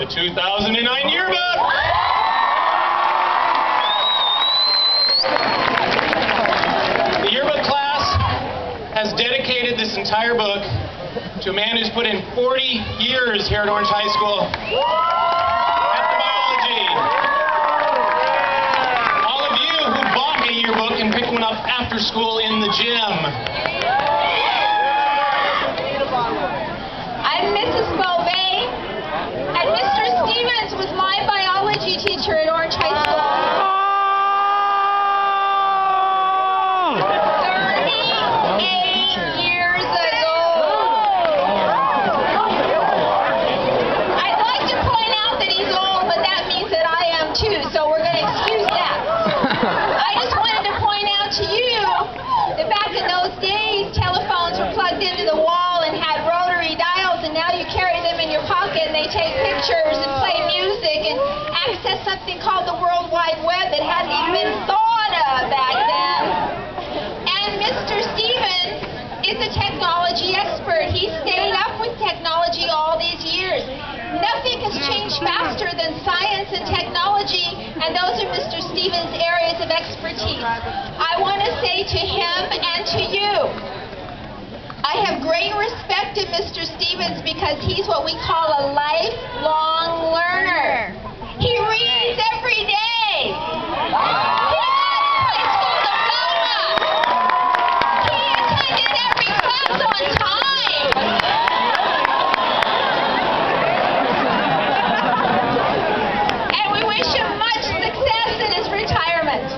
the 2009 yearbook. The yearbook class has dedicated this entire book to a man who's put in 40 years here at Orange High School. After biology. All of you who bought a yearbook can pick one up after school in the gym. I'm Mrs. Beauvais, and Mr. Stevens was my biology teacher at Orange High School. 38 years ago. I'd like to point out that he's old, but that means that I am too, so we're going to excuse that. I just wanted to point out to you that back in those days, telephones were plugged into the wall and had rotary dials, and now you carry them in your pocket and they take pictures and play music and access something called the World Wide Web that hadn't even been thought of back then. And Mr. Stevens is a technology expert. He stayed up with technology all these years. Nothing has changed faster than science and technology, and those are Mr. Stevens' areas of expertise. I want to say to him and to you, I have great respect to Mr. Stevens because he's what we call a lifelong learner. He reads every day. He got his high school diploma. He attended every class on time. And we wish him much success in his retirement.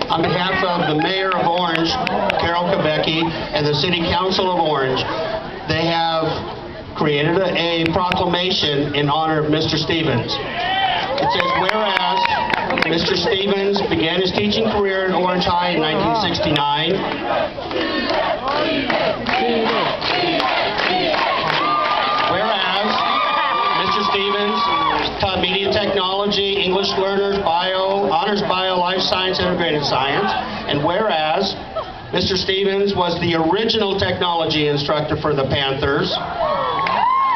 On behalf of the Mayor of Orange, Carol Kubecki, and the City Council of Orange, they have created a proclamation in honor of Mr. Stevens. It says, whereas Mr. Stevens began his teaching career at Orange High in 1969, whereas Mr. Stevens taught media technology, English learners, honors bio, life science, integrated science, and whereas Mr. Stevens was the original technology instructor for the Panthers,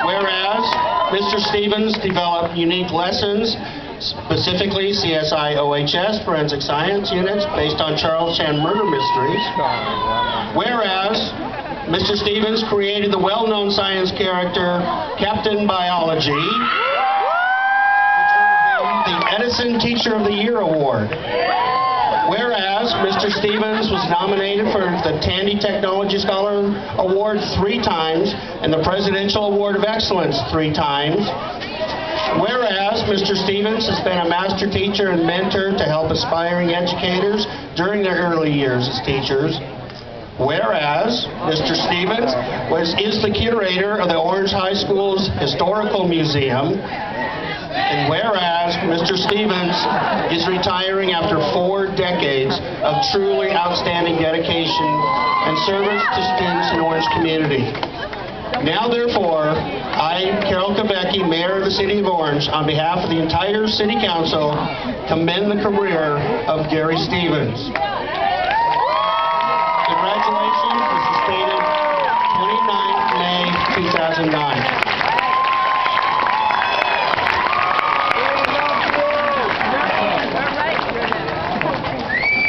whereas Mr. Stevens developed unique lessons, specifically CSI OHS, forensic science units, based on Charles Chan murder mysteries, whereas Mr. Stevens created the well-known science character Captain Biology, which earned him the Edison Teacher of the Year Award. Whereas Mr. Stevens was nominated for the Tandy Technology Scholar Award 3 times and the Presidential Award of Excellence 3 times. Whereas Mr. Stevens has been a master teacher and mentor to help aspiring educators during their early years as teachers. Whereas Mr. Stevens is the curator of the Orange High School's Historical Museum. And whereas Mr. Stevens is retiring after 4 decades of truly outstanding dedication and service to students in the Orange community. Now, therefore, I, Carol Kubecki, Mayor of the City of Orange, on behalf of the entire City Council, commend the career of Gary Stevens. Congratulations, this is dated 29th May 2009.